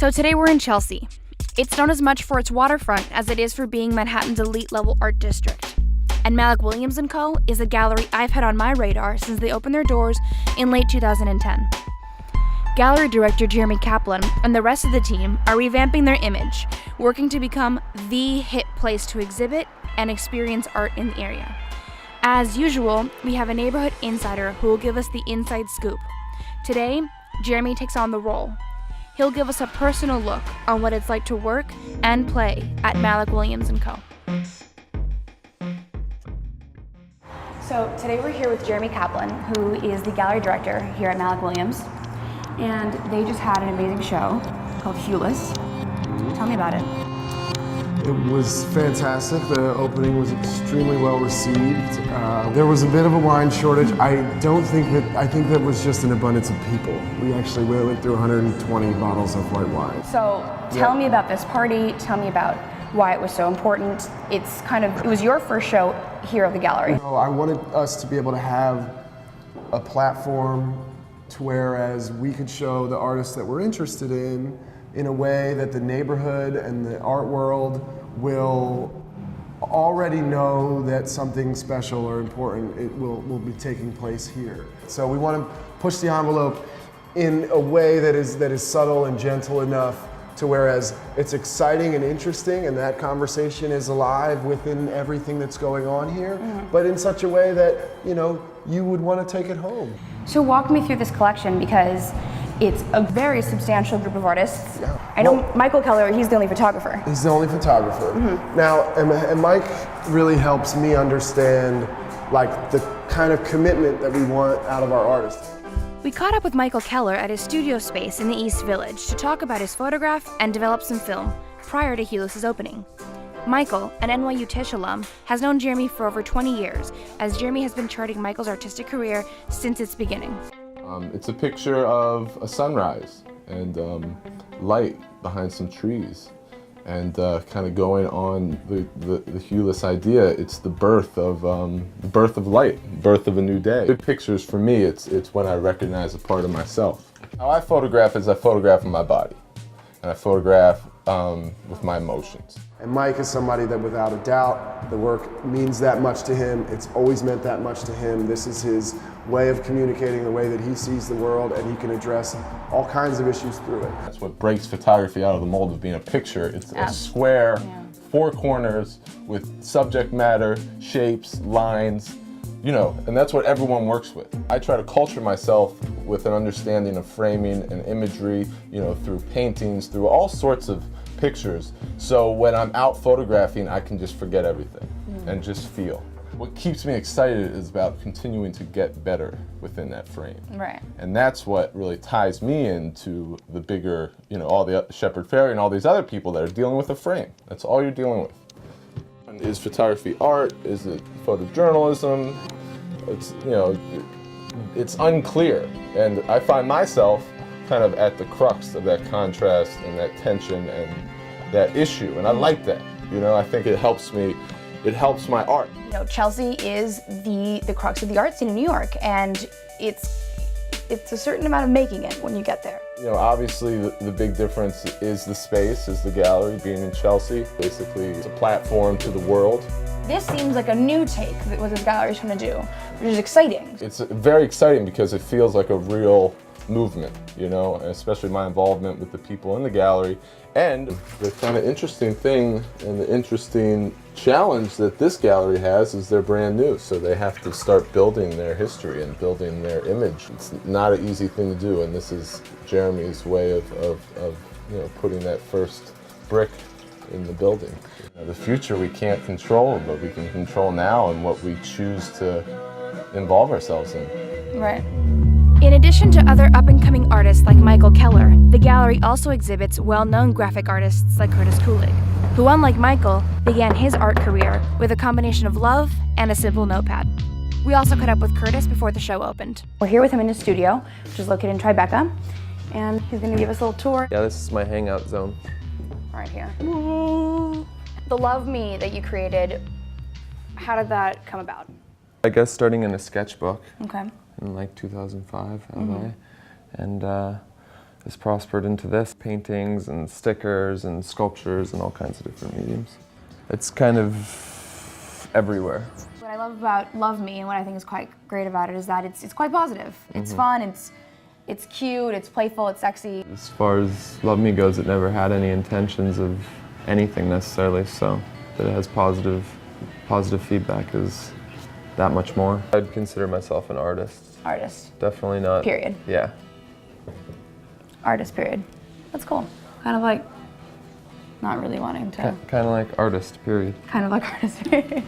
So today we're in Chelsea. It's known as much for its waterfront as it is for being Manhattan's elite-level art district. And Mallick Williams Co is a gallery I've had on my radar since they opened their doors in late 2010. Gallery director Jeremy Kaplan and the rest of the team are revamping their image, working to become the hip place to exhibit and experience art in the area. As usual, we have a neighborhood insider who will give us the inside scoop. Today, Jeremy takes on the role. He'll give us a personal look on what it's like to work and play at Mallick Williams Co. So today we're here with Jeremy Kaplan, who is the gallery director here at Mallick Williams. And they just had an amazing show called Hueless. Tell me about it. It was fantastic. The opening was extremely well received. There was a bit of a wine shortage. I think that was just an abundance of people. We went through 120 bottles of white wine. So tell me about this party. Tell me about why it was so important. It was your first show here at the gallery. I wanted us to be able to have a platform to whereas we could show the artists that we're interested in a way that the neighborhood and the art world will already know that something special or important will be taking place here. So we want to push the envelope in a way that is subtle and gentle enough to whereas it's exciting and interesting and that conversation is alive within everything that's going on here, but in such a way that, you would want to take it home. So walk me through this collection because it's a very substantial group of artists. Yeah. I know Michael Keller, he's the only photographer. He's the only photographer. Now, and Mike really helps me understand the kind of commitment that we want out of our artists. We caught up with Michael Keller at his studio space in the East Village to talk about his photograph and develop some film prior to Hueless' opening. Michael, an NYU Tisch alum, has known Jeremy for over 20 years, as Jeremy has been charting Michael's artistic career since its beginning. It's a picture of a sunrise and light behind some trees. And kind of going on the Hueless idea, it's the birth of light, birth of a new day. Good pictures for me, it's when I recognize a part of myself. How I photograph is I photograph with my body, and I photograph with my emotions. And Mike is somebody that without a doubt, the work means that much to him. It's always meant that much to him. This is his way of communicating the way that he sees the world, and he can address all kinds of issues through it. That's what breaks photography out of the mold of being a picture. It's a square, four corners with subject matter, shapes, lines, and that's what everyone works with. I try to culture myself with an understanding of framing and imagery, through paintings, through all sorts of pictures. So when I'm out photographing, I can just forget everything and just feel. What keeps me excited is about continuing to get better within that frame. Right. And that's what really ties me into the bigger, all the Shepard Fairey and all these other people that are dealing with a frame. That's all you're dealing with. Is photography art? Is it photojournalism? It's unclear. And I find myself kind of at the crux of that contrast and that tension and that issue. And I like that. I think it helps me. It helps my art. Chelsea is the crux of the art scene in New York, and it's a certain amount of making it when you get there. Obviously the big difference is the space, is the gallery being in Chelsea. Basically, it's a platform to the world. This seems like a new take that what this gallery is trying to do, which is exciting. It's very exciting because it feels like a real movement, especially my involvement with the people in the gallery. And the kind of interesting thing and the interesting challenge that this gallery has is they're brand new, so they have to start building their history and building their image. It's not an easy thing to do, and this is Jeremy's way of putting that first brick in the building. The future we can't control, but we can control now and what we choose to involve ourselves in. Right. In addition to other up-and-coming artists like Michael Keller, the gallery also exhibits well-known graphic artists like Curtis Kulig, who, unlike Michael, began his art career with a combination of love and a simple notepad. We also caught up with Curtis before the show opened. We're here with him in his studio, which is located in Tribeca, and he's going to give us a little tour. Yeah, this is my hangout zone. Right here. The Love Me that you created, how did that come about? I guess starting in a sketchbook. Okay. In like 2005, LA. And has prospered into this. Paintings and stickers and sculptures and all kinds of different mediums. It's kind of everywhere. What I love about Love Me and what I think is quite great about it is that it's quite positive. It's fun, it's cute, it's playful, it's sexy. As far as Love Me goes, it never had any intentions of anything necessarily, so that it has positive feedback is that much more. I'd consider myself an artist. Artist. Definitely not. Period. Yeah. Artist, period. That's cool. Kind of like not really wanting to. Kind of like artist, period. Kind of like artist, period.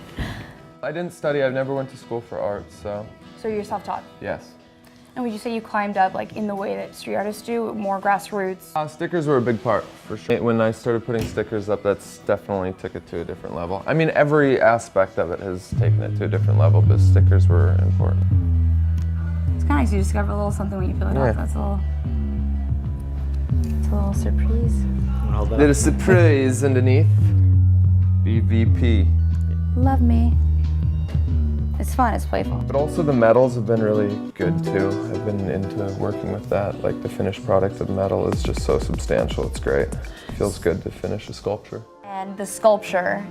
I didn't study, I've never went to school for art, so. So you're self-taught? Yes. And would you say you climbed up like in the way that street artists do, more grassroots? Stickers were a big part, for sure. When I started putting stickers up, that's definitely took it to a different level. I mean, every aspect of it has taken it to a different level, but stickers were important. It's kind of nice you discover a little something when you feel it out. That's a little surprise. Little surprise underneath. BVP. Love Me. It's fun, it's playful. But also the metals have been really good too. I've been into working with that. Like the finished product of metal is just so substantial, it's great. It feels good to finish a sculpture. And the sculpture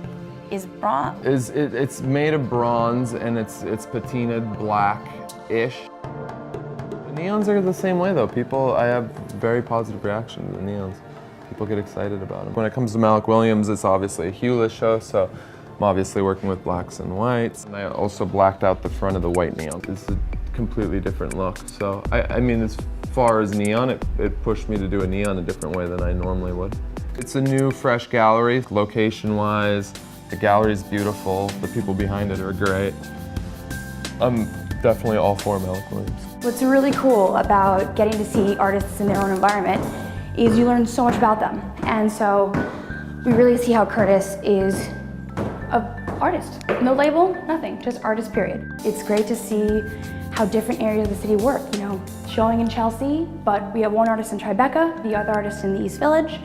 is bronze? It's made of bronze and it's patinaed black-ish. The neons are the same way though. I have very positive reaction to the neons. People get excited about them. When it comes to Mallick Williams, it's obviously a Hueless show, so I'm obviously working with blacks and whites. And I also blacked out the front of the white neon. It's a completely different look. So, I mean, as far as neon, it pushed me to do a neon a different way than I normally would. It's a new, fresh gallery, location-wise. The gallery's beautiful. The people behind it are great. I'm definitely all for Mallick Williams. What's really cool about getting to see artists in their own environment is you learn so much about them. And so we really see how Curtis is an artist. No label, nothing, just artist, period. It's great to see how different areas of the city work. You know, showing in Chelsea, but we have one artist in Tribeca, the other artist in the East Village,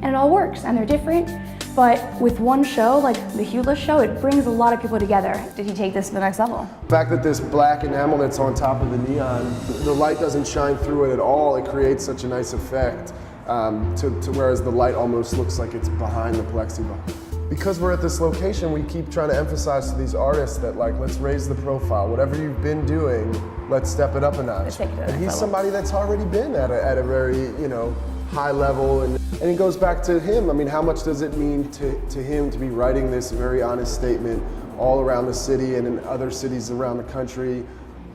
and it all works, and they're different. But with one show, like the Hueless show, it brings a lot of people together. Did he take this to the next level? The fact that this black enamel that's on top of the neon, the light doesn't shine through it at all, it creates such a nice effect, to whereas the light almost looks like it's behind the plexiglass. Because we're at this location, we keep trying to emphasize to these artists that, like, let's raise the profile. Whatever you've been doing, let's step it up a notch. And he's somebody that's already been at a very, you know, high level, and it goes back to him. I mean, how much does it mean to him to be writing this very honest statement all around the city and in other cities around the country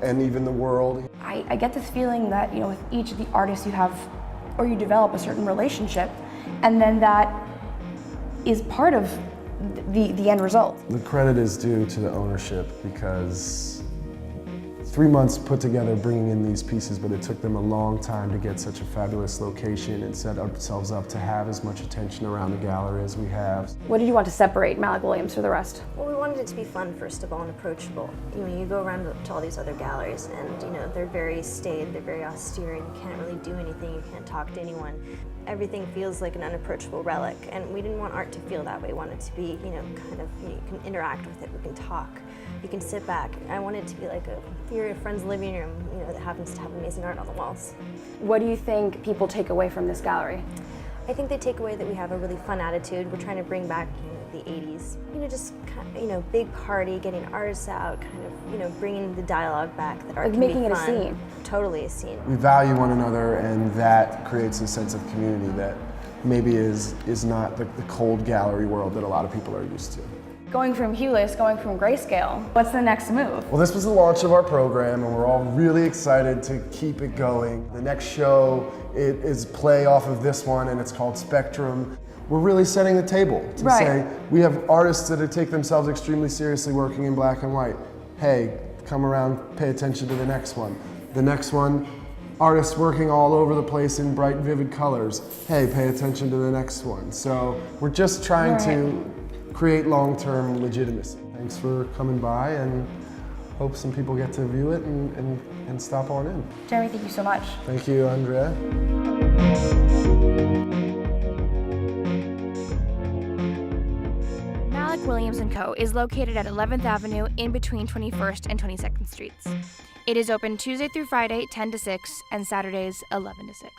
and even the world? I get this feeling that, you know, with each of the artists you have, or you develop a certain relationship, and then that is part of the end result. The credit is due to the ownership, because 3 months put together bringing in these pieces, but it took them a long time to get such a fabulous location and set ourselves up to have as much attention around the gallery as we have. What did you want to separate Mallick Williams from the rest? Well, we wanted it to be fun, first of all, and approachable. You know, you go around to all these other galleries and, you know, they're very staid, they're very austere, and you can't really do anything, you can't talk to anyone. Everything feels like an unapproachable relic, and we didn't want art to feel that way. We wanted it to be, you know, kind of, you can interact with it, we can talk, you can sit back. I want it to be like your friend's living room, you know, that happens to have amazing art on the walls. What do you think people take away from this gallery? I think they take away that we have a really fun attitude. We're trying to bring back, you know, the 80s. You know, just kind of, you know, big party, getting artists out, kind of, you know, bringing the dialogue back. That art like can making be it fun. a scene. Totally a scene. We value one another, and that creates a sense of community that maybe is not the cold gallery world that a lot of people are used to. Going from Hueless, going from Grayscale, what's the next move? Well, this was the launch of our program, and we're all really excited to keep it going. The next show is play off of this one, and it's called Spectrum. We're really setting the table to say we have artists that take themselves extremely seriously working in black and white. Hey, come around, pay attention to the next one. The next one, artists working all over the place in bright, vivid colors. Hey, pay attention to the next one. So we're just trying to create long-term legitimacy. Thanks for coming by, and hope some people get to view it and stop on in. Jeremy, thank you so much. Thank you, Andrea. Mallick Williams Co. is located at 11th Avenue in between 21st and 22nd Streets. It is open Tuesday through Friday, 10 to 6, and Saturdays, 11 to 6.